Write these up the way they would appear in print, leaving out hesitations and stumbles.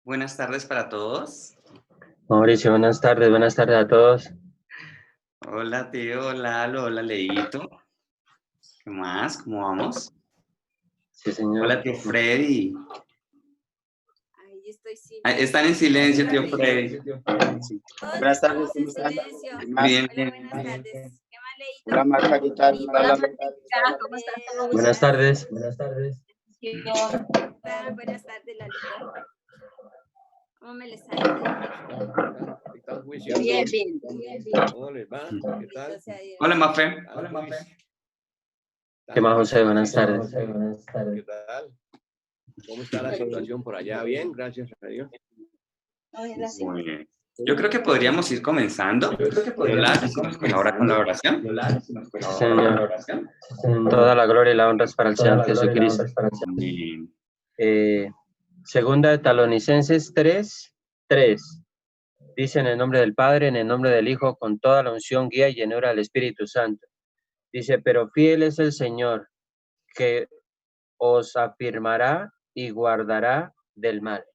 Buenas tardes para todos. Mauricio, buenas tardes a todos. Hola, tío, hola, Lalo, hola, Leito. ¿Qué más? ¿Cómo vamos? Sí, señor. Hola, tío Freddy. Ahí estoy sin Están en silencio, tío Freddy. Sí. Todos Buenas estamos tardes, en ¿cómo están? silencio. Bien, Hola, bien. buenas tardes. ¿Qué más, Leito? Hola Marta, ¿qué tal? Hola, ¿Cómo están todos? Bien, Buenas tardes. Buenas tardes, Lalito. ¿Cómo me les ha ido? ¿Están juiciando? Bien, bien. ¿Cómo les va? ¿Qué tal? Bendito sea Dios. Hola, Mafe. ¿Qué más, José? Buenas tardes. ¿Qué tal? ¿Cómo está la situación por allá? Bien, gracias a Dios. Muy bien. Yo creo que podríamos ir comenzando. Hola, si nos colabora con la oración. Sí, señor. Toda la gloria y la honra es para el Señor Jesucristo. Amén. Segunda de Tesalonicenses 3:3. Dice en el nombre del Padre, en el nombre del Hijo, con toda la unción, guía y llenura del Espíritu Santo. Dice, pero fiel es el Señor, que os afirmará y guardará del mal.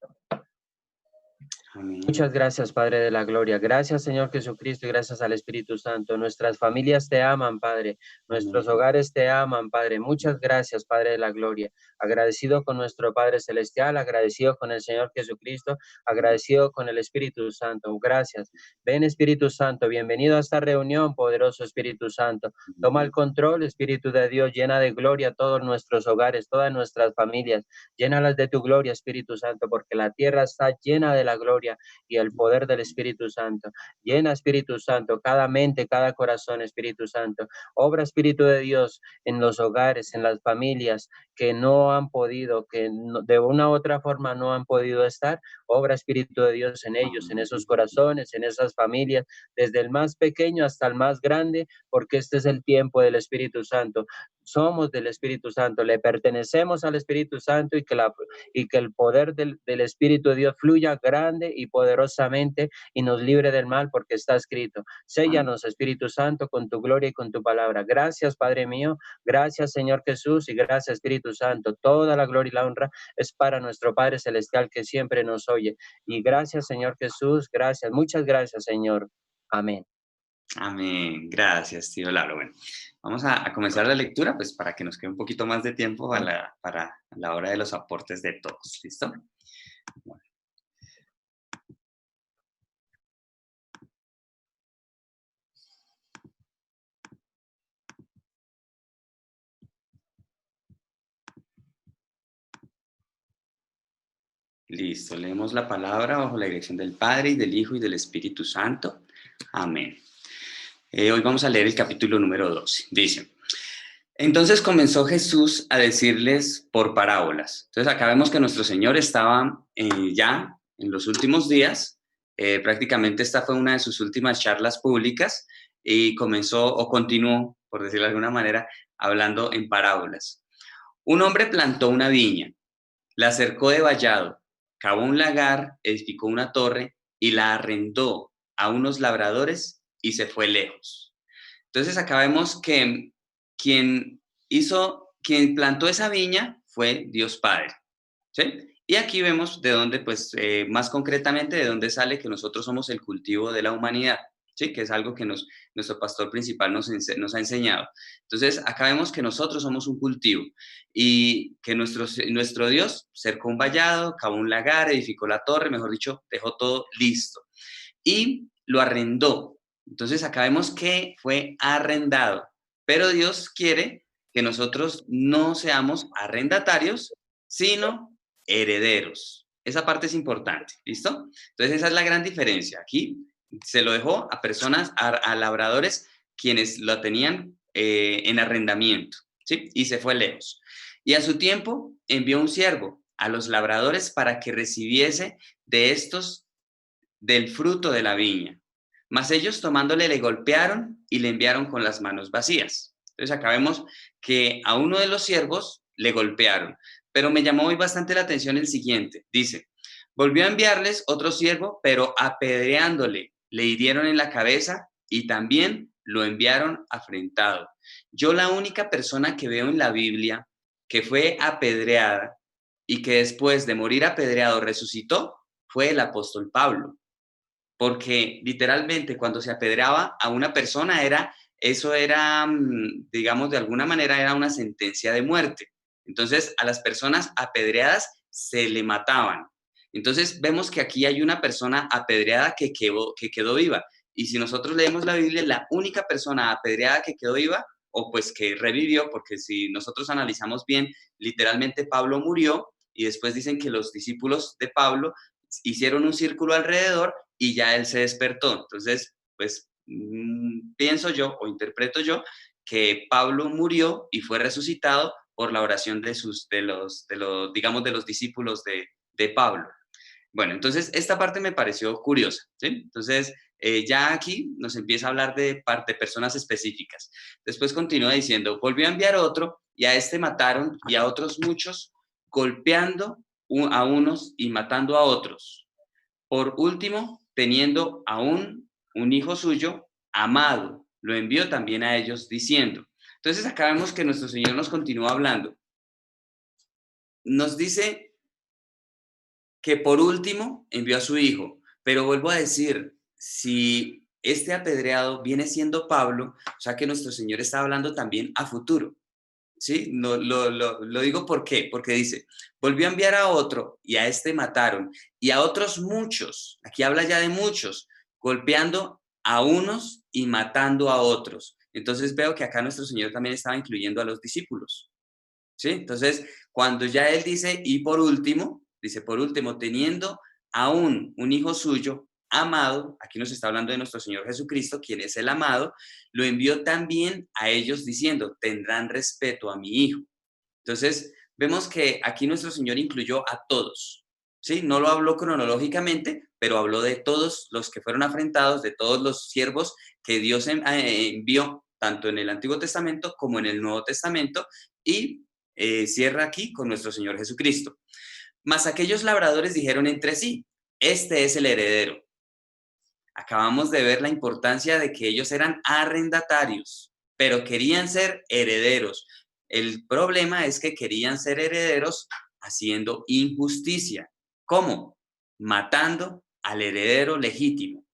Amén. Muchas gracias, Padre de la Gloria. Gracias, Señor Jesucristo, y gracias al Espíritu Santo. Nuestras familias te aman, Padre. Nuestros hogares te aman, Padre. Muchas gracias, Padre de la Gloria. Agradecido con nuestro Padre Celestial, agradecido con el Señor Jesucristo, agradecido con el Espíritu Santo. Gracias. Ven, Espíritu Santo, bienvenido a esta reunión, poderoso Espíritu Santo. Toma el control, Espíritu de Dios, llena de gloria todos nuestros hogares, todas nuestras familias. Llénalas de tu gloria, Espíritu Santo, porque la tierra está llena de la gloria y el poder del Espíritu Santo. Llena, Espíritu Santo, cada mente, cada corazón, Espíritu Santo. Obra, Espíritu de Dios, en los hogares, en las familias que no han podido, de una u otra forma no han podido estar. Obra, Espíritu de Dios, en ellos, en esos corazones, en esas familias, desde el más pequeño hasta el más grande, porque este es el tiempo del Espíritu Santo. Somos del Espíritu Santo, le pertenecemos al Espíritu Santo y que el poder del Espíritu de Dios fluya grande y poderosamente y nos libre del mal, porque está escrito. Séllanos, Espíritu Santo, con tu gloria y con tu palabra. Gracias, Padre mío. Gracias, Señor Jesús, y gracias, Espíritu Santo. Toda la gloria y la honra es para nuestro Padre Celestial que siempre nos oye. Y gracias, Señor Jesús. Gracias. Muchas gracias, Señor. Amén. Amén. Gracias, tío Lalo. Bueno, vamos a comenzar la lectura, pues para que nos quede un poquito más de tiempo para la hora de los aportes de todos. ¿Listo? Bueno. Listo, leemos la palabra bajo la dirección del Padre y del Hijo y del Espíritu Santo. Amén. Hoy vamos a leer el capítulo número 12. Dice, entonces comenzó Jesús a decirles por parábolas. Entonces acá vemos que nuestro Señor estaba ya en los últimos días. Prácticamente esta fue una de sus últimas charlas públicas y comenzó o continuó, por decirlo de alguna manera, hablando en parábolas. Un hombre plantó una viña, la cercó de vallado, cavó un lagar, edificó una torre y la arrendó a unos labradores y se fue lejos. Entonces acá vemos que quien plantó esa viña fue Dios Padre, ¿sí? Y aquí vemos de dónde, pues, más concretamente, de dónde sale que nosotros somos el cultivo de la humanidad, ¿sí? Que es algo que nuestro pastor principal nos ha enseñado. Entonces, acá vemos que nosotros somos un cultivo y que nuestro Dios cercó un vallado, cavó un lagar, edificó la torre, mejor dicho, dejó todo listo y lo arrendó. Entonces, acá vemos que fue arrendado, pero Dios quiere que nosotros no seamos arrendatarios, sino herederos. Esa parte es importante, ¿listo? Entonces, esa es la gran diferencia. Aquí se lo dejó a personas, a labradores, quienes lo tenían en arrendamiento, ¿sí? Y se fue lejos. Y a su tiempo envió un siervo a los labradores para que recibiese de estos del fruto de la viña. Mas ellos tomándole le golpearon y le enviaron con las manos vacías. Entonces acá vemos que a uno de los siervos le golpearon, pero me llamó hoy bastante la atención el siguiente. Dice, volvió a enviarles otro siervo, pero apedreándole, le hirieron en la cabeza y también lo enviaron afrentado. Yo la única persona que veo en la Biblia que fue apedreada y que después de morir apedreado resucitó fue el apóstol Pablo, porque literalmente cuando se apedreaba a una persona eso era, digamos, de alguna manera era una sentencia de muerte. Entonces, a las personas apedreadas se le mataban. Entonces, vemos que aquí hay una persona apedreada que quedó viva. Y si nosotros leemos la Biblia, la única persona apedreada que quedó viva, o pues que revivió, porque si nosotros analizamos bien, literalmente Pablo murió y después dicen que los discípulos de Pablo hicieron un círculo alrededor y ya él se despertó. Entonces, pues pienso yo o interpreto yo que Pablo murió y fue resucitado por la oración digamos, de los discípulos de Pablo. Bueno, entonces esta parte me pareció curiosa, ¿sí? Entonces, ya aquí nos empieza a hablar de personas específicas. Después continúa diciendo, volvió a enviar otro y a este mataron y a otros muchos, golpeando a unos y matando a otros. Por último, teniendo aún un hijo suyo, amado, lo envió también a ellos diciendo. Entonces acá vemos que nuestro Señor nos continúa hablando. Nos dice que por último envió a su hijo, pero vuelvo a decir, si este apedreado viene siendo Pablo, o sea que nuestro Señor está hablando también a futuro. ¿Sí? No, lo digo ¿por qué? Porque dice, volvió a enviar a otro y a este mataron y a otros muchos, aquí habla ya de muchos, golpeando a unos y matando a otros. Entonces veo que acá nuestro Señor también estaba incluyendo a los discípulos. ¿Sí? Entonces, cuando ya él dice, y por último, dice, por último, teniendo aún un hijo suyo, amado, aquí nos está hablando de nuestro Señor Jesucristo, quien es el amado, lo envió también a ellos diciendo, tendrán respeto a mi hijo. Entonces, vemos que aquí nuestro Señor incluyó a todos, ¿sí? No lo habló cronológicamente, pero habló de todos los que fueron afrentados, de todos los siervos que Dios envió, tanto en el Antiguo Testamento como en el Nuevo Testamento, y cierra aquí con nuestro Señor Jesucristo. Mas aquellos labradores dijeron entre sí, este es el heredero. Acabamos de ver la importancia de que ellos eran arrendatarios, pero querían ser herederos. El problema es que querían ser herederos haciendo injusticia. ¿Cómo? Matando al heredero legítimo.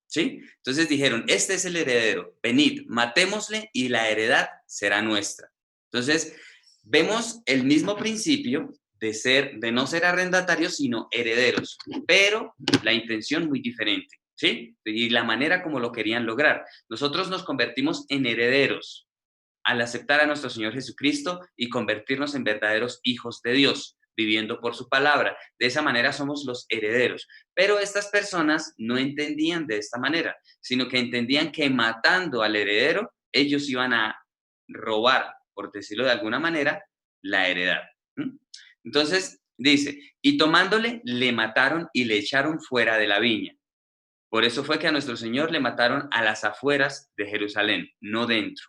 ¿Sí? Entonces dijeron, este es el heredero, venid, matémosle y la heredad será nuestra. Entonces, vemos el mismo principio de no ser arrendatarios, sino herederos, pero la intención muy diferente, ¿sí? Y la manera como lo querían lograr. Nosotros nos convertimos en herederos al aceptar a nuestro Señor Jesucristo y convertirnos en verdaderos hijos de Dios, viviendo por su palabra. De esa manera somos los herederos. Pero estas personas no entendían de esta manera, sino que entendían que matando al heredero, ellos iban a robar, por decirlo de alguna manera, la heredad. Entonces, dice, y tomándole, le mataron y le echaron fuera de la viña. Por eso fue que a nuestro Señor le mataron a las afueras de Jerusalén, no dentro.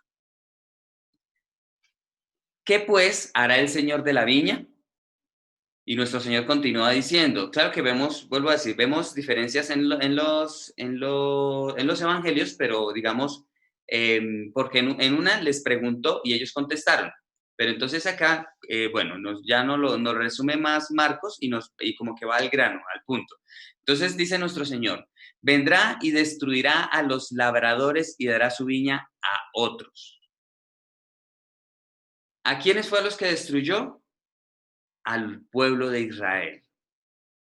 ¿Qué pues hará el Señor de la viña? Y nuestro Señor continúa diciendo, claro que vemos, vuelvo a decir, vemos diferencias en los evangelios, pero digamos, porque en una les preguntó y ellos contestaron. Pero entonces acá, bueno, ya nos resume más Marcos y como que va al grano, al punto. Entonces dice nuestro Señor, vendrá y destruirá a los labradores y dará su viña a otros. ¿A quiénes fue a los que destruyó? Al pueblo de Israel.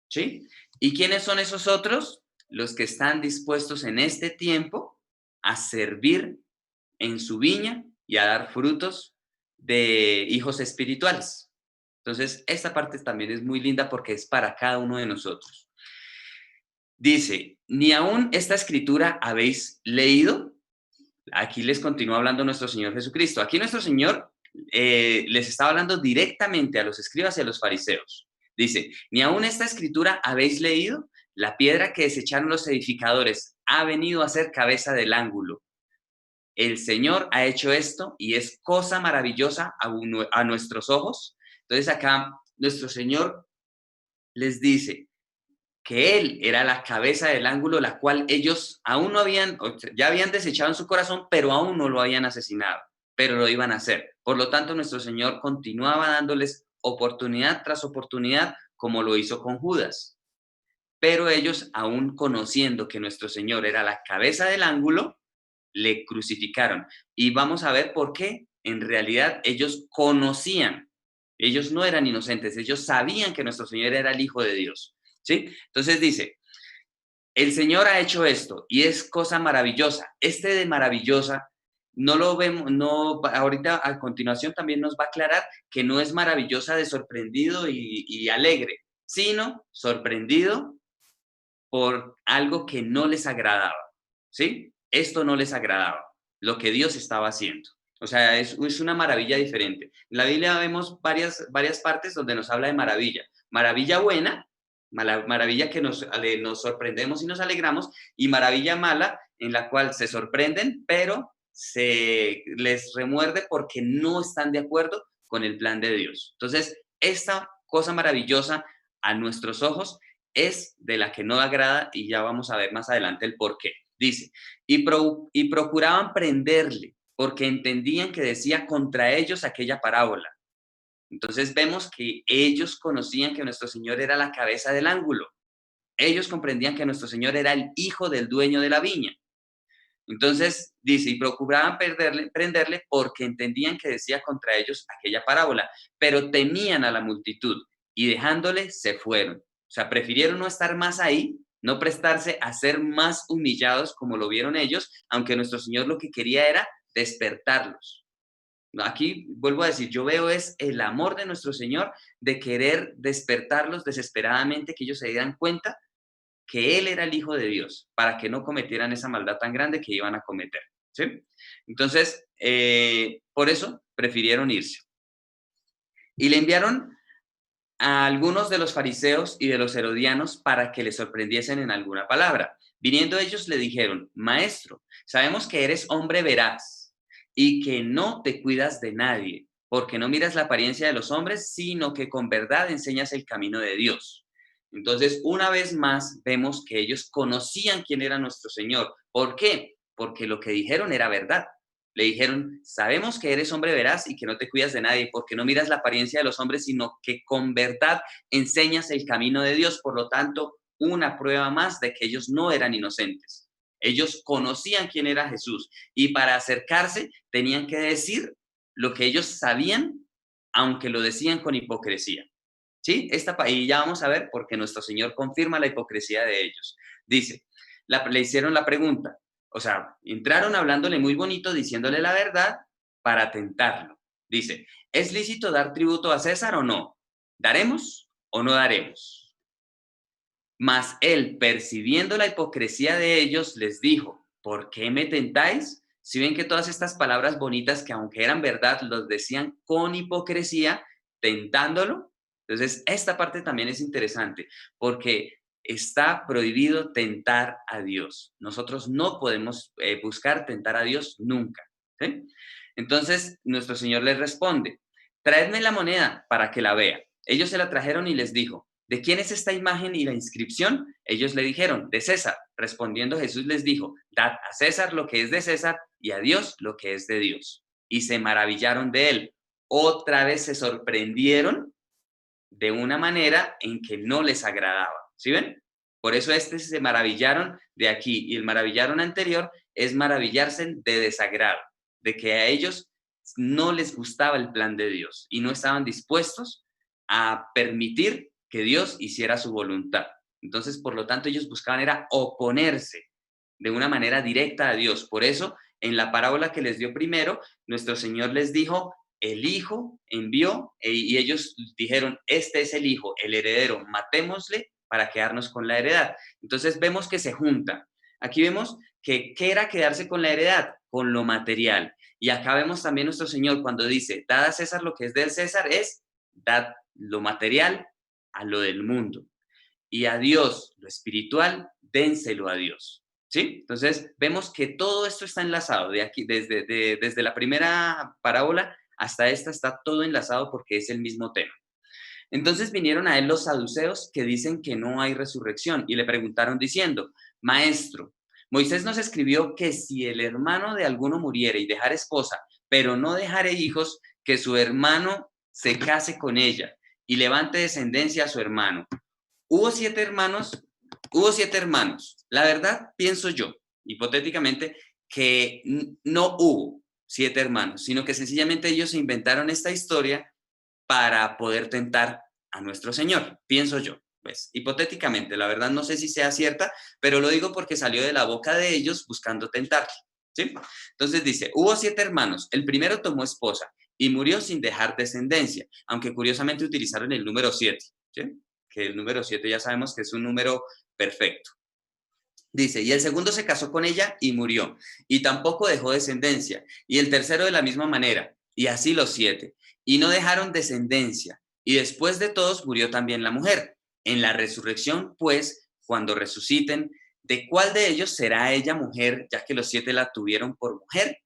¿Sí? ¿Y quiénes son esos otros? Los que están dispuestos en este tiempo a servir en su viña y a dar frutos de hijos espirituales. Entonces, esta parte también es muy linda porque es para cada uno de nosotros. Dice, ¿ni aún esta escritura habéis leído? Aquí les continúa hablando nuestro Señor Jesucristo. Aquí nuestro Señor les está hablando directamente a los escribas y a los fariseos. Dice, ¿ni aún esta escritura habéis leído? La piedra que desecharon los edificadores ha venido a ser cabeza del ángulo. El Señor ha hecho esto y es cosa maravillosa a nuestros ojos. Entonces acá nuestro Señor les dice que Él era la cabeza del ángulo, la cual ellos aún no ya habían desechado en su corazón, pero aún no lo habían asesinado, pero lo iban a hacer. Por lo tanto, nuestro Señor continuaba dándoles oportunidad tras oportunidad, como lo hizo con Judas. pero ellos, aún conociendo que nuestro Señor era la cabeza del ángulo, le crucificaron. Y vamos a ver por qué. En realidad ellos conocían, ellos no eran inocentes, ellos sabían que nuestro Señor era el Hijo de Dios, ¿sí? Entonces dice, el Señor ha hecho esto y es cosa maravillosa. Este de maravillosa no lo vemos, no, ahorita a continuación también nos va a aclarar que no es maravillosa de sorprendido y alegre, sino sorprendido por algo que no les agradaba, ¿sí? Esto no les agradaba, lo que Dios estaba haciendo. O sea, es una maravilla diferente. En la Biblia vemos varias partes donde nos habla de maravilla. Maravilla buena, maravilla que nos sorprendemos y nos alegramos, y maravilla mala, en la cual se sorprenden, pero se les remuerde porque no están de acuerdo con el plan de Dios. Entonces, esta cosa maravillosa a nuestros ojos es de la que no agrada, y ya vamos a ver más adelante el por qué. Dice, y procuraban prenderle, porque entendían que decía contra ellos aquella parábola. Entonces vemos que ellos conocían que nuestro Señor era la cabeza del ángulo. Ellos comprendían que nuestro Señor era el hijo del dueño de la viña. Entonces dice, y procuraban prenderle porque entendían que decía contra ellos aquella parábola, pero temían a la multitud y dejándole se fueron. O sea, prefirieron no estar más ahí, no prestarse a ser más humillados como lo vieron ellos, aunque nuestro Señor lo que quería era despertarlos. Aquí vuelvo a decir, yo veo es el amor de nuestro Señor de querer despertarlos desesperadamente, que ellos se dieran cuenta que Él era el Hijo de Dios, para que no cometieran esa maldad tan grande que iban a cometer, ¿sí? Entonces, por eso prefirieron irse. Y le enviaron a algunos de los fariseos y de los herodianos para que le sorprendiesen en alguna palabra. Viniendo ellos le dijeron, Maestro, sabemos que eres hombre veraz y que no te cuidas de nadie, porque no miras la apariencia de los hombres, sino que con verdad enseñas el camino de Dios. Entonces, una vez más, vemos que ellos conocían quién era nuestro Señor. ¿Por qué? Porque lo que dijeron era verdad. Le dijeron, sabemos que eres hombre veraz y que no te cuidas de nadie, porque no miras la apariencia de los hombres, sino que con verdad enseñas el camino de Dios. Por lo tanto, una prueba más de que ellos no eran inocentes. Ellos conocían quién era Jesús y para acercarse tenían que decir lo que ellos sabían, aunque lo decían con hipocresía. ¿Sí? Y ya vamos a ver porque nuestro Señor confirma la hipocresía de ellos. Dice, le hicieron la pregunta, o sea, entraron hablándole muy bonito, diciéndole la verdad para tentarlo. Dice, ¿es lícito dar tributo a César o no? ¿Daremos o no daremos? Mas él, percibiendo la hipocresía de ellos, les dijo, ¿por qué me tentáis? Si ven que todas estas palabras bonitas, que aunque eran verdad, los decían con hipocresía, tentándolo. Entonces, esta parte también es interesante, porque está prohibido tentar a Dios. Nosotros no podemos buscar tentar a Dios nunca, ¿sí? Entonces, nuestro Señor les responde, traedme la moneda para que la vea. Ellos se la trajeron y les dijo, ¿de quién es esta imagen y la inscripción? Ellos le dijeron, de César. Respondiendo Jesús les dijo, dad a César lo que es de César y a Dios lo que es de Dios. Y se maravillaron de él. Otra vez se sorprendieron de una manera en que no les agradaba. ¿Sí ven? Por eso se maravillaron de aquí, y el maravillaron anterior es maravillarse de desagrado, de que a ellos no les gustaba el plan de Dios y no estaban dispuestos a permitir que Dios hiciera su voluntad. Entonces, por lo tanto, ellos buscaban era oponerse de una manera directa a Dios. Por eso, en la parábola que les dio primero, nuestro Señor les dijo, el Hijo envió, y ellos dijeron, este es el Hijo, el heredero, matémosle para quedarnos con la heredad. Entonces vemos que se juntan. Aquí vemos que ¿qué era quedarse con la heredad? Con lo material. Y acá vemos también nuestro Señor cuando dice, dad a César lo que es del César, es dad lo material a lo del mundo. Y a Dios, lo espiritual, dénselo a Dios. ¿Sí? Entonces vemos que todo esto está enlazado, de aquí, desde la primera parábola hasta esta está todo enlazado porque es el mismo tema. Entonces vinieron a él los saduceos que dicen que no hay resurrección y le preguntaron diciendo, Maestro, Moisés nos escribió que si el hermano de alguno muriere y dejare esposa, pero no dejare hijos, que su hermano se case con ella y levante descendencia a su hermano. Hubo 7 hermanos hubo 7 hermanos. La verdad, pienso yo, hipotéticamente, que no hubo 7 hermanos, sino que sencillamente ellos se inventaron esta historia para poder tentar a nuestro Señor, pienso yo. Pues hipotéticamente, la verdad no sé si sea cierta, pero lo digo porque salió de la boca de ellos buscando tentarle, ¿sí? Entonces dice, hubo 7 hermanos, el primero tomó esposa y murió sin dejar descendencia, aunque curiosamente utilizaron el número 7, ¿sí? Que el número 7 ya sabemos que es un número perfecto. Dice, y el segundo se casó con ella y murió, y tampoco dejó descendencia, y el tercero de la misma manera, y así los 7, y no dejaron descendencia, y después de todos murió también la mujer. En la resurrección, pues, cuando resuciten, ¿de cuál de ellos será ella mujer, ya que los 7 la tuvieron por mujer?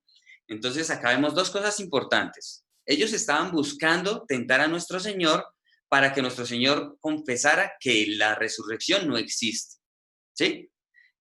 Entonces, acá vemos 2 cosas importantes. Ellos estaban buscando tentar a nuestro Señor para que nuestro Señor confesara que la resurrección no existe, ¿sí?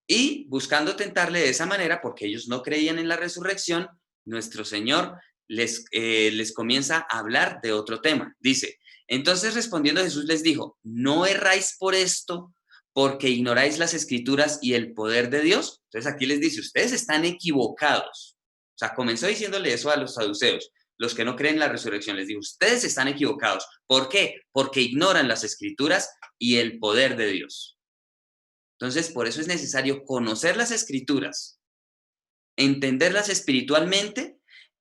Y buscando tentarle de esa manera, porque ellos no creían en la resurrección, nuestro Señor les comienza a hablar de otro tema. Dice, entonces respondiendo Jesús les dijo, ¿no erráis por esto porque ignoráis las escrituras y el poder de Dios? Entonces aquí les dice, ustedes están equivocados. O sea, comenzó diciéndole eso a los saduceos, los que no creen en la resurrección. Les dijo, ustedes están equivocados. ¿Por qué? Porque ignoran las escrituras y el poder de Dios. Entonces, por eso es necesario conocer las escrituras, entenderlas espiritualmente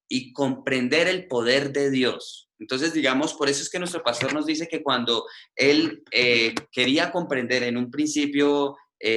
y comprender el poder de Dios. Entonces, digamos, por eso es que nuestro pastor nos dice que cuando él quería comprender en un principio,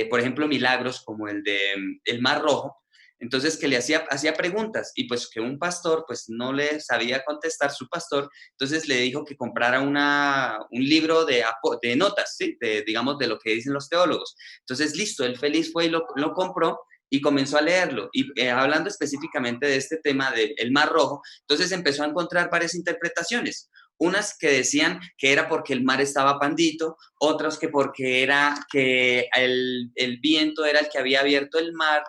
por ejemplo, milagros como el de el Mar Rojo, entonces que le hacía preguntas y pues que un pastor pues no le sabía contestar su pastor, entonces le dijo que comprara un libro de notas, ¿sí? Digamos, de lo que dicen los teólogos. Entonces, listo, él feliz fue y lo compró y comenzó a leerlo. Y hablando específicamente de este tema del Mar Rojo, entonces empezó a encontrar varias interpretaciones. Unas que decían que era porque el mar estaba pandito, otras que porque era que el viento era el que había abierto el mar.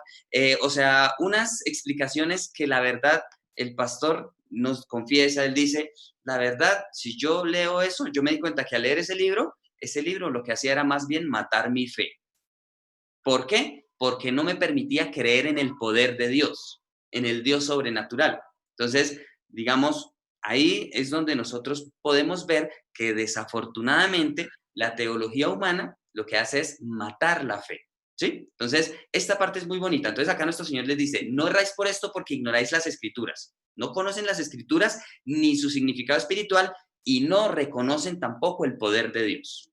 O sea, unas explicaciones que la verdad el pastor nos confiesa, él dice, la verdad, si yo leo eso, yo me di cuenta que al leer ese libro lo que hacía era más bien matar mi fe. ¿Por qué? Porque no me permitía creer en el poder de Dios, en el Dios sobrenatural. Entonces, digamos, ahí es donde nosotros podemos ver que desafortunadamente la teología humana lo que hace es matar la fe, ¿sí? Entonces, esta parte es muy bonita. Entonces, acá nuestro Señor les dice, no erráis por esto porque ignoráis las escrituras. No conocen las escrituras ni su significado espiritual y no reconocen tampoco el poder de Dios.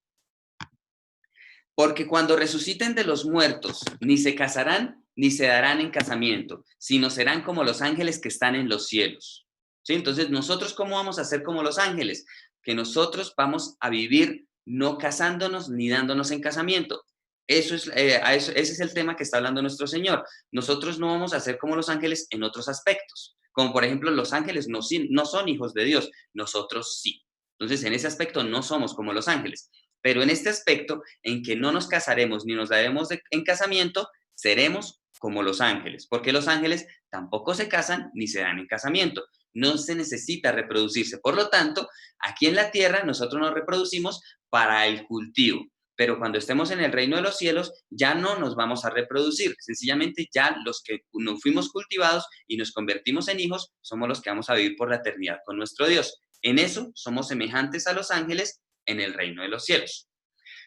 Porque cuando resuciten de los muertos, ni se casarán ni se darán en casamiento, sino serán como los ángeles que están en los cielos. ¿Sí? Entonces, ¿nosotros cómo vamos a ser como los ángeles? Que nosotros vamos a vivir no casándonos ni dándonos en casamiento. Ese es el tema que está hablando nuestro Señor. Nosotros no vamos a ser como los ángeles en otros aspectos. Como por ejemplo, los ángeles no son hijos de Dios, nosotros sí. Entonces, en ese aspecto no somos como los ángeles. Pero en este aspecto, en que no nos casaremos ni nos daremos en casamiento, seremos como los ángeles, porque los ángeles tampoco se casan ni se dan en casamiento. No se necesita reproducirse. Por lo tanto, aquí en la tierra nosotros nos reproducimos para el cultivo. Pero cuando estemos en el reino de los cielos, ya no nos vamos a reproducir. Sencillamente ya los que nos fuimos cultivados y nos convertimos en hijos, somos los que vamos a vivir por la eternidad con nuestro Dios. En eso somos semejantes a los ángeles en el reino de los cielos.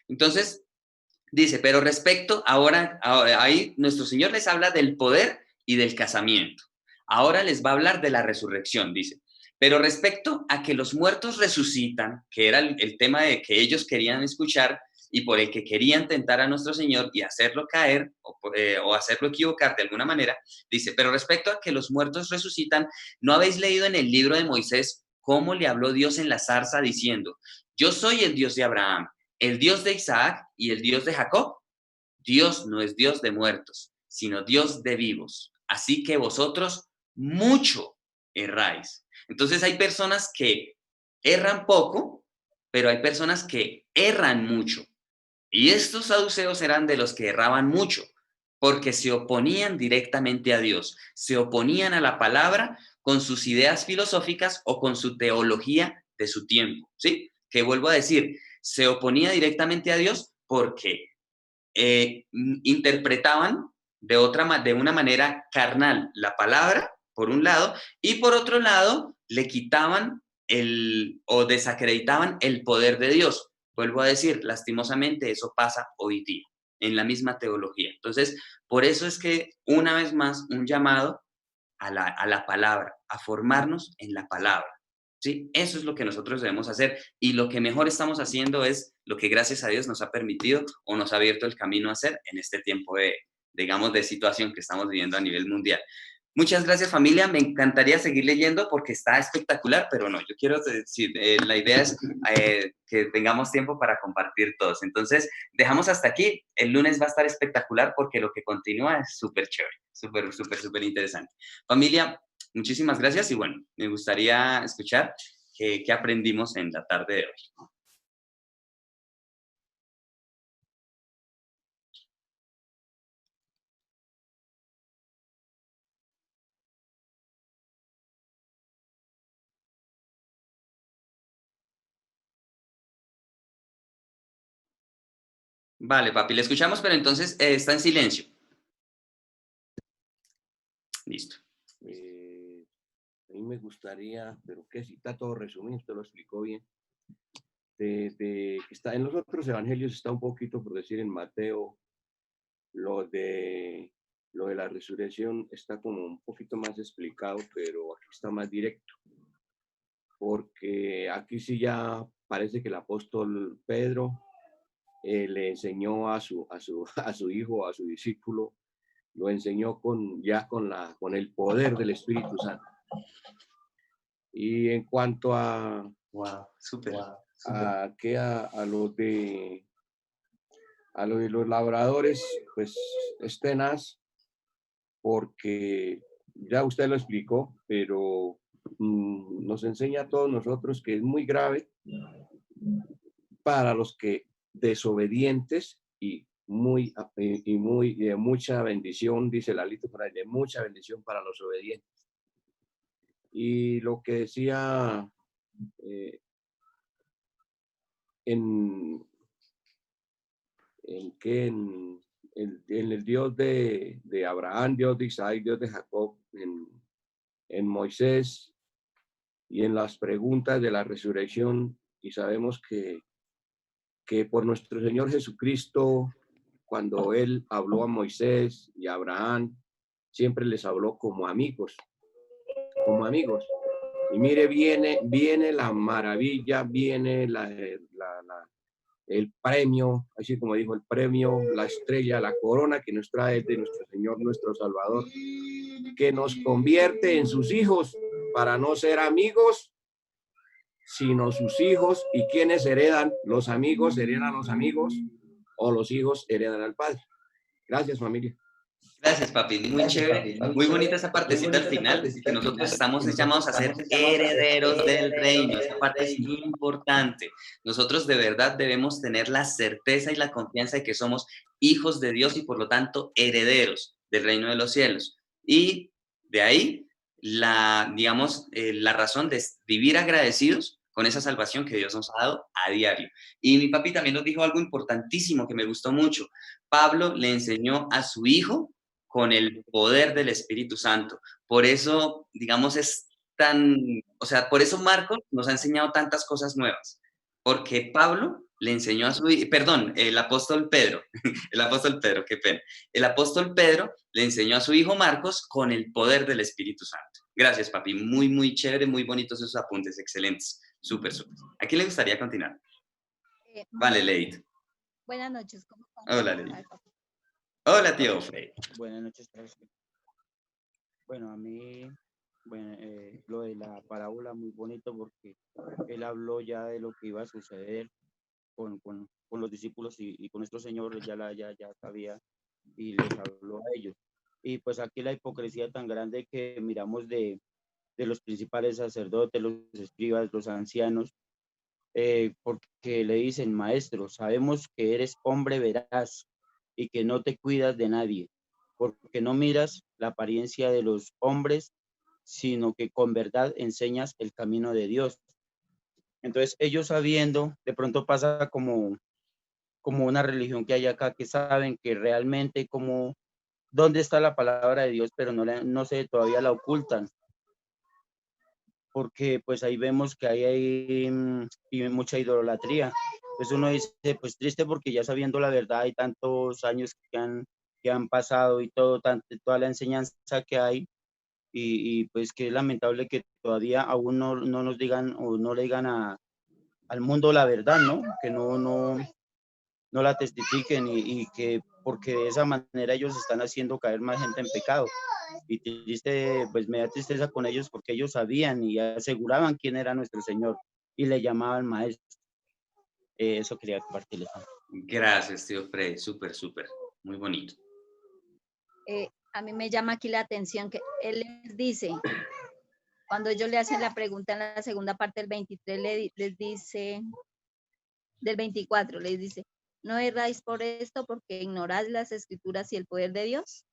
Entonces, dice, pero respecto, ahora ahí nuestro Señor les habla del poder y del casamiento. Ahora les va a hablar de la resurrección, dice. Pero respecto a que los muertos resucitan, que era el tema de que ellos querían escuchar y por el que querían tentar a nuestro Señor y hacerlo caer o hacerlo equivocar de alguna manera, dice, pero respecto a que los muertos resucitan, ¿no habéis leído en el libro de Moisés cómo le habló Dios en la zarza diciendo, yo soy el Dios de Abraham, el Dios de Isaac y el Dios de Jacob? Dios no es Dios de muertos, sino Dios de vivos. Así que vosotros mucho erráis. Entonces hay personas que erran poco, pero hay personas que erran mucho. Y estos saduceos eran de los que erraban mucho, porque se oponían directamente a Dios, se oponían a la palabra con sus ideas filosóficas o con su teología de su tiempo, ¿sí? Que vuelvo a decir, se oponía directamente a Dios porque interpretaban de una manera carnal la palabra, por un lado, y por otro lado, le quitaban o desacreditaban el poder de Dios. Vuelvo a decir, lastimosamente eso pasa hoy día, en la misma teología. Entonces, por eso es que, una vez más, un llamado a la palabra, a formarnos en la palabra. ¿Sí? Eso es lo que nosotros debemos hacer, y lo que mejor estamos haciendo es lo que gracias a Dios nos ha permitido o nos ha abierto el camino a hacer en este tiempo digamos, de situación que estamos viviendo a nivel mundial. Muchas gracias, familia. Me encantaría seguir leyendo porque está espectacular, pero no, yo quiero decir, la idea es que tengamos tiempo para compartir todos. Entonces, dejamos hasta aquí. El lunes va a estar espectacular porque lo que continúa es súper chévere, súper, súper, súper interesante. Familia, muchísimas gracias y bueno, me gustaría escuchar qué aprendimos en la tarde de hoy. Vale, papi, le escuchamos, pero entonces está en silencio. Listo. A mí me gustaría, pero que si está todo resumido, usted lo explicó bien. Está en los otros evangelios, está un poquito, por decir, en Mateo, lo de la resurrección está como un poquito más explicado, pero aquí está más directo, porque aquí sí ya parece que el apóstol Pedro le enseñó a su hijo, a su discípulo, lo enseñó con el poder del Espíritu Santo. Y en cuanto a lo de los labradores, pues es tenaz, porque ya usted lo explicó, pero nos enseña a todos nosotros que es muy grave para los que desobedientes y de mucha bendición, dice la lista por ahí, de mucha bendición para los obedientes. Y lo que decía en el Dios de Abraham, Dios de Isaac, Dios de Jacob, en Moisés y en las preguntas de la resurrección, y sabemos que por nuestro Señor Jesucristo, cuando Él habló a Moisés y a Abraham, siempre les habló como amigos, como amigos. Y mire, viene la maravilla, viene el premio, así como dijo, el premio, la estrella, la corona que nos trae de nuestro Señor, nuestro Salvador, que nos convierte en sus hijos para no ser amigos, sino sus hijos. ¿Y quiénes heredan? Los amigos heredan a los amigos, o los hijos heredan al Padre. Gracias, familia. Gracias, papi. Muy chévere, muy bonita esa partecita al final, que nosotros estamos llamados a ser herederos del reino. Esa parte es muy importante. Nosotros de verdad debemos tener la certeza y la confianza de que somos hijos de Dios y por lo tanto herederos del reino de los cielos. Y de ahí, digamos, la razón de vivir agradecidos con esa salvación que Dios nos ha dado a diario. Y mi papi también nos dijo algo importantísimo que me gustó mucho. Pablo le enseñó a su hijo con el poder del Espíritu Santo. Por eso, digamos, por eso Marcos nos ha enseñado tantas cosas nuevas, porque Pablo le enseñó a el apóstol Pedro, qué pena. El apóstol Pedro le enseñó a su hijo Marcos con el poder del Espíritu Santo. Gracias, papi. Muy, muy chévere, muy bonitos esos apuntes, excelentes. Súper, súper. ¿A quién le gustaría continuar? Vale, Leito. Buenas noches, ¿cómo están? Hola, Leito. Hola, tío Frey. Buenas noches. Bueno, a mí, lo de la parábola muy bonito porque él habló ya de lo que iba a suceder con los discípulos y con nuestro Señor, ya sabía y les habló a ellos. Y pues aquí la hipocresía tan grande que miramos de los principales sacerdotes, los escribas, los ancianos, porque le dicen, maestro, sabemos que eres hombre veraz y que no te cuidas de nadie, porque no miras la apariencia de los hombres, sino que con verdad enseñas el camino de Dios. Entonces ellos sabiendo, de pronto pasa como como una religión que hay acá, que saben que realmente como dónde está la palabra de Dios, pero no sé, todavía la ocultan. Porque pues ahí vemos que hay y mucha idolatría. Pues uno dice, pues triste porque ya sabiendo la verdad, hay tantos años que han pasado y todo, toda la enseñanza que hay, y pues que es lamentable que todavía aún no nos digan o no le digan al mundo la verdad, ¿no? Que no la testifiquen y que porque de esa manera ellos están haciendo caer más gente en pecado. Y triste, pues me da tristeza con ellos porque ellos sabían y aseguraban quién era nuestro Señor y le llamaban maestro. Eso quería compartirles. Gracias, tío Freddy. Súper, súper. Muy bonito. A mí me llama aquí la atención que él les dice, cuando ellos le hacen la pregunta en la segunda parte del 23, les dice, del 24, les dice, ¿no erráis por esto porque ignoráis las escrituras y el poder de Dios?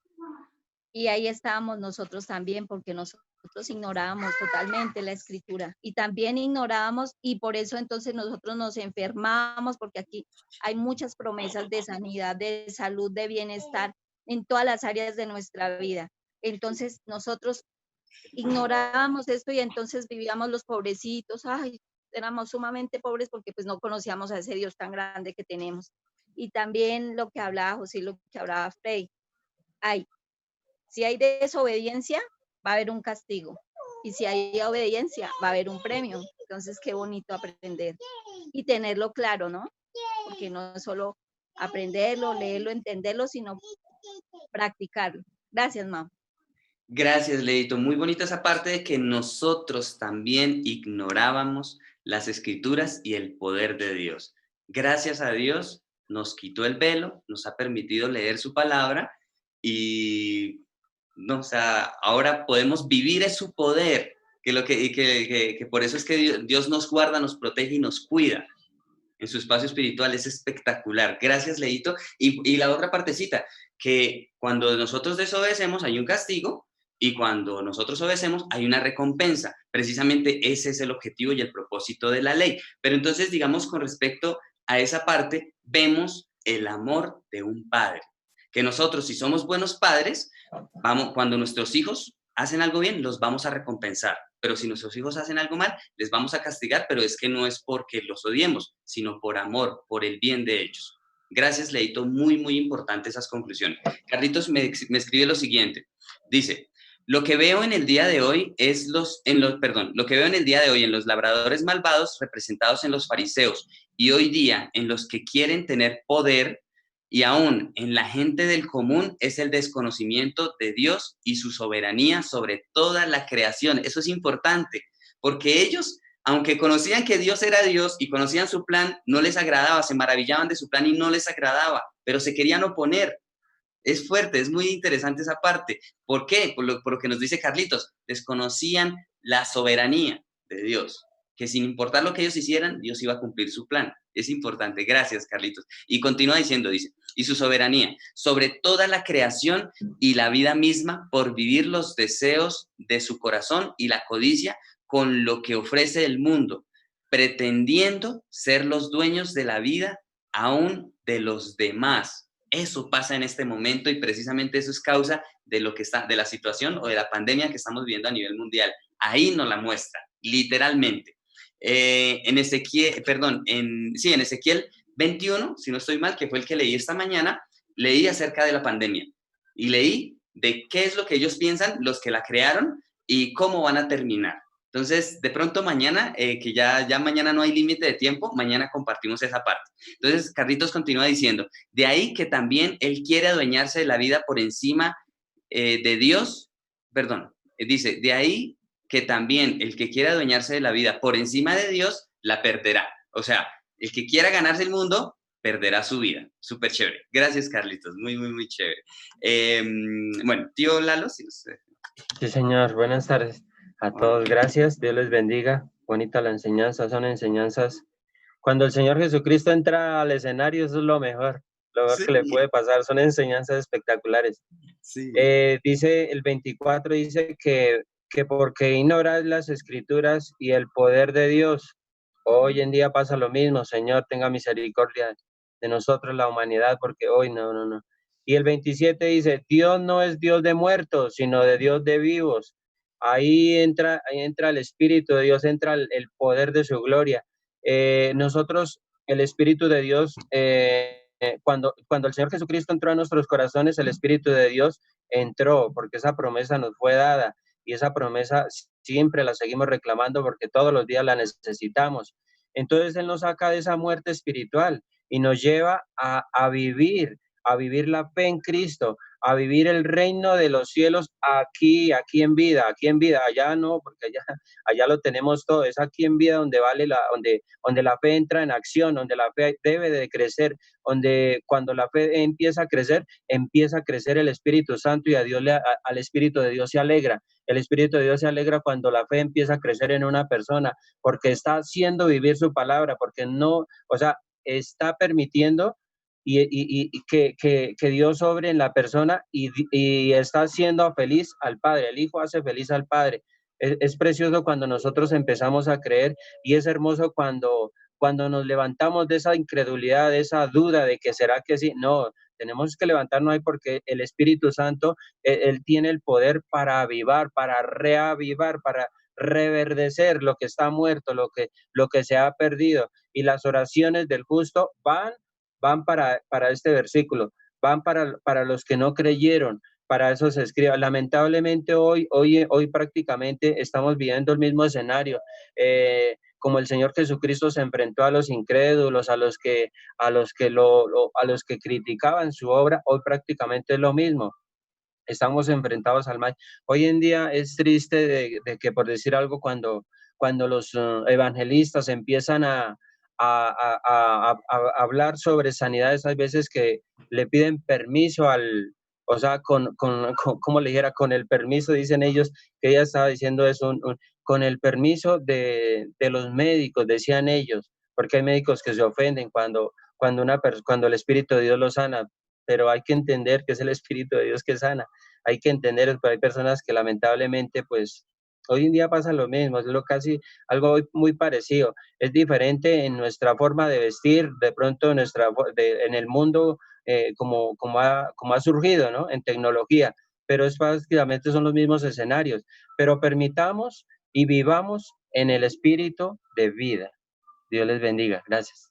Y ahí estábamos nosotros también, porque nosotros ignorábamos totalmente la escritura y también ignorábamos, y por eso entonces nosotros nos enfermamos, porque aquí hay muchas promesas de sanidad, de salud, de bienestar en todas las áreas de nuestra vida. Entonces nosotros ignorábamos esto y entonces vivíamos los pobrecitos, ay, éramos sumamente pobres porque pues no conocíamos a ese Dios tan grande que tenemos. Y también lo que hablaba José, lo que hablaba Frey, si hay desobediencia, va a haber un castigo. Y si hay obediencia, va a haber un premio. Entonces, qué bonito aprender y tenerlo claro, ¿no? Porque no es solo aprenderlo, leerlo, entenderlo, sino practicarlo. Gracias, mamá. Gracias, Leito. Muy bonita esa parte de que nosotros también ignorábamos las escrituras y el poder de Dios. Gracias a Dios nos quitó el velo, nos ha permitido leer su palabra y no, o sea, ahora podemos vivir es su poder, que por eso es que Dios nos guarda, nos protege y nos cuida en su espacio espiritual. Es espectacular. Gracias, Leito. Y la otra partecita, que cuando nosotros desobedecemos hay un castigo y cuando nosotros obedecemos hay una recompensa. Precisamente ese es el objetivo y el propósito de la ley. Pero entonces, digamos, con respecto a esa parte, vemos el amor de un padre. Que nosotros, si somos buenos padres, cuando nuestros hijos hacen algo bien, los vamos a recompensar. Pero si nuestros hijos hacen algo mal, les vamos a castigar, pero es que no es porque los odiemos, sino por amor, por el bien de ellos. Gracias, Leito. Muy, muy importante esas conclusiones. Carlitos me escribe lo siguiente. Dice, lo que veo en el día de hoy lo que veo en el día de hoy en los labradores malvados representados en los fariseos y hoy día en los que quieren tener poder y aún en la gente del común es el desconocimiento de Dios y su soberanía sobre toda la creación. Eso es importante, porque ellos, aunque conocían que Dios era Dios y conocían su plan, no les agradaba, se maravillaban de su plan y no les agradaba, pero se querían oponer. Es fuerte, es muy interesante esa parte. ¿Por qué? Por lo que nos dice Carlitos, desconocían la soberanía de Dios, que sin importar lo que ellos hicieran, Dios iba a cumplir su plan. Es importante. Gracias, Carlitos. Y continúa diciendo, dice, y su soberanía sobre toda la creación y la vida misma por vivir los deseos de su corazón y la codicia con lo que ofrece el mundo, pretendiendo ser los dueños de la vida aún de los demás. Eso pasa en este momento y precisamente eso es causa de de la situación o de la pandemia que estamos viviendo a nivel mundial. Ahí nos la muestra, literalmente. En Ezequiel 21, si no estoy mal, que fue el que leí esta mañana, leí acerca de la pandemia y leí de qué es lo que ellos piensan, los que la crearon y cómo van a terminar. Entonces, de pronto mañana, que ya mañana no hay límite de tiempo, mañana compartimos esa parte. Entonces, Carlitos continúa diciendo, de ahí que también él quiere adueñarse de la vida por encima de Dios, dice, de ahí que también el que quiera adueñarse de la vida por encima de Dios, la perderá. O sea, el que quiera ganarse el mundo, perderá su vida. Súper chévere. Gracias, Carlitos. Muy, muy, muy chévere. Bueno, tío Lalo, si usted... Sí, señor. Buenas tardes a todos. Gracias. Dios les bendiga. Bonita la enseñanza. Son enseñanzas. Cuando el Señor Jesucristo entra al escenario, eso es lo mejor que le puede pasar. Son enseñanzas espectaculares. Sí. Dice el 24, dice que porque ignoras las escrituras y el poder de Dios. Hoy en día pasa lo mismo. Señor, tenga misericordia nosotros, la humanidad, porque hoy no. Y el 27 dice, Dios no es Dios de muertos, sino de Dios de vivos. Ahí entra el Espíritu de Dios, entra el poder de su gloria. Nosotros, el Espíritu de Dios, cuando el Señor Jesucristo entró a nuestros corazones, el Espíritu de Dios entró, porque esa promesa nos fue dada y esa promesa siempre la seguimos reclamando porque todos los días la necesitamos. Entonces Él nos saca de esa muerte espiritual y nos lleva a vivir la fe en Cristo, a vivir el reino de los cielos aquí en vida, allá no, porque allá lo tenemos todo, es aquí en vida donde donde la fe entra en acción, donde la fe debe de crecer, donde cuando la fe empieza a crecer el Espíritu Santo y al Espíritu de Dios se alegra. El Espíritu de Dios se alegra cuando la fe empieza a crecer en una persona, porque está haciendo vivir su palabra, porque no, o sea, está permitiendo que Dios obre en la persona y está haciendo feliz al Padre. El Hijo hace feliz al Padre. Es precioso cuando nosotros empezamos a creer y es hermoso cuando nos levantamos de esa incredulidad, de esa duda de que será que sí. No, tenemos que levantarnos ahí porque el Espíritu Santo, él tiene el poder para avivar, para reavivar, para reverdecer lo que está muerto, lo que se ha perdido. Y las oraciones del justo van para este versículo, van para los que no creyeron, para eso se escribe. Lamentablemente hoy prácticamente estamos viviendo el mismo escenario. Como el Señor Jesucristo se enfrentó a los incrédulos, a los que criticaban su obra, hoy prácticamente es lo mismo. Estamos enfrentados al mal. Hoy en día es triste de que, por decir algo, cuando los evangelistas empiezan a hablar sobre sanidades, hay veces que le piden permiso o sea, como le dijera, con el permiso, dicen ellos, que ella estaba diciendo eso, con el permiso de los médicos, decían ellos, porque hay médicos que se ofenden cuando el Espíritu de Dios los sana, pero hay que entender que es el Espíritu de Dios que sana, hay que entender que hay personas que lamentablemente, pues, hoy en día pasa lo mismo, es casi algo muy parecido, es diferente en nuestra forma de vestir, de pronto en el mundo, como ha surgido, ¿no? En tecnología, pero básicamente son los mismos escenarios, pero permitamos y vivamos en el espíritu de vida. Dios les bendiga. Gracias.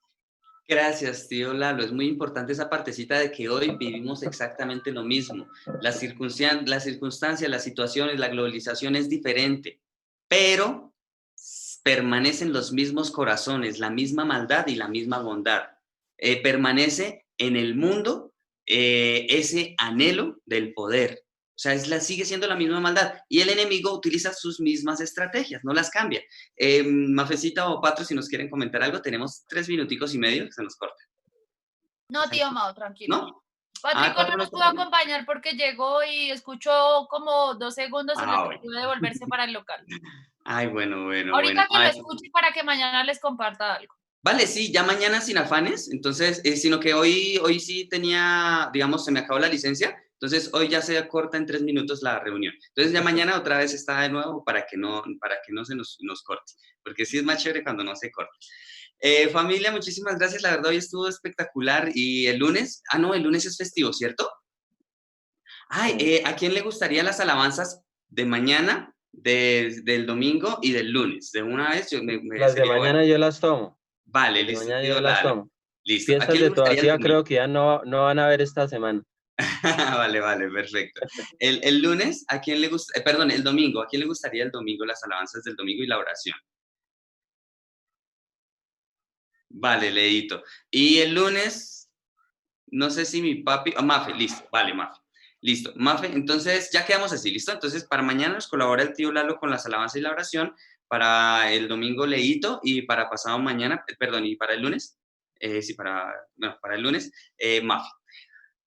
Gracias, tío Lalo. Es muy importante esa partecita de que hoy vivimos exactamente lo mismo. Las circunstancias, las situaciones, la globalización es diferente, pero permanecen los mismos corazones, la misma maldad y la misma bondad. Permanece en el mundo ese anhelo del poder. O sea, sigue siendo la misma maldad. Y el enemigo utiliza sus mismas estrategias, no las cambia. Mafecita o Patro, si nos quieren comentar algo, tenemos 3 minuticos y medio, se nos corta. No, tío Mao, tranquilo. ¿No? Patrico no nos pudo acompañar porque llegó y escuchó como 2 segundos y le tuvo que devolverse para el local. Ay, bueno. Ahorita que lo escuche para que mañana les comparta algo. Vale, sí, ya mañana sin afanes, entonces, sino que hoy sí tenía, digamos, se me acabó la licencia, entonces hoy ya se corta en 3 minutos la reunión. Entonces ya mañana otra vez está de nuevo para que no se nos corte, porque sí es más chévere cuando no se corta. Familia, muchísimas gracias, la verdad hoy estuvo espectacular. Y el lunes, el lunes es festivo, ¿cierto? ¿A quién le gustaría las alabanzas de mañana, del domingo y del lunes? De una vez, las de mañana yo las tomo. Vale, listo. Mañana yo las tomo. Listo. Fiestas de todavía creo que ya no van a haber esta semana. Vale, perfecto. El lunes, ¿a quién le gusta? El domingo, ¿a quién le gustaría el domingo, las alabanzas del domingo y la oración? Vale, Leito. Y el lunes, no sé si mi papi, Mafe, listo, vale, Mafe. Listo, Mafe, entonces ya quedamos así, ¿listo? Entonces para mañana nos colabora el tío Lalo con las alabanzas y la oración, para el domingo Leito y para pasado mañana, y para el lunes, para el lunes, Mafe.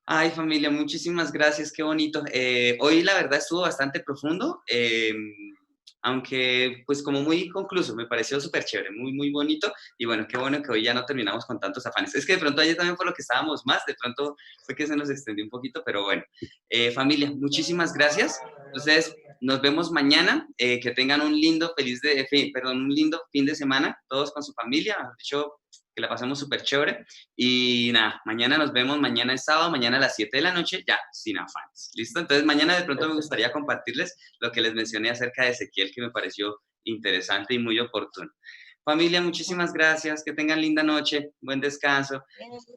Ay, familia, muchísimas gracias, qué bonito. Hoy la verdad estuvo bastante profundo, aunque pues como muy concluso, me pareció súper chévere, muy, muy bonito. Y bueno, qué bueno que hoy ya no terminamos con tantos afanes. Es que de pronto ayer también por lo que estábamos más, de pronto fue que se nos extendió un poquito, pero bueno. Familia, muchísimas gracias. Entonces, nos vemos mañana. Que tengan un lindo, un lindo fin de semana, todos con su familia. De hecho, que la pasemos súper chévere. Y nada, mañana nos vemos, mañana es sábado, mañana a las 7 de la noche, ya, sin afanes. ¿Listo? Entonces, mañana de pronto me gustaría compartirles lo que les mencioné acerca de Ezequiel, que me pareció interesante y muy oportuno. Familia, muchísimas gracias. Que tengan linda noche. Buen descanso.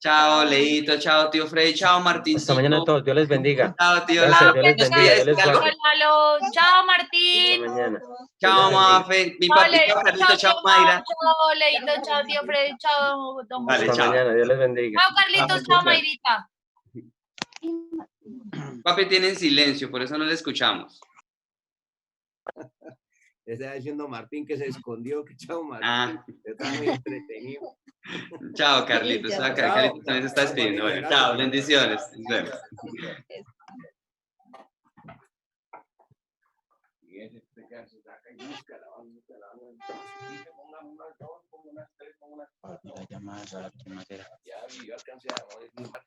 Chao, Leito. Chao, tío Freddy. Chao, Martín. Hasta mañana a todos. Dios les bendiga. Chao, tío Gracias, Lau. Dios les bendiga. Dios les guarde. Chao, Hasta Martín. mañana. Chao, Mafe. Mi papi, chao, Carlito. Chao, Mayra. Chao, Leito. Chao, tío Freddy. Chao, don Vale, Hasta chao. mañana. Dios les bendiga. Chao, Carlitos. Chao, Mayrita. Papi tiene en silencio, por eso no le escuchamos. Está diciendo Martín que se escondió, que chao Martín. Ah. Está muy entretenido. Chao, Carlitos. Chao. Carlitos también se está despidiendo. Bueno, chao, bendiciones. Nos vemos. Y ese se saca y busca la La llamada, ¿qué más era? Ya, yo alcancé a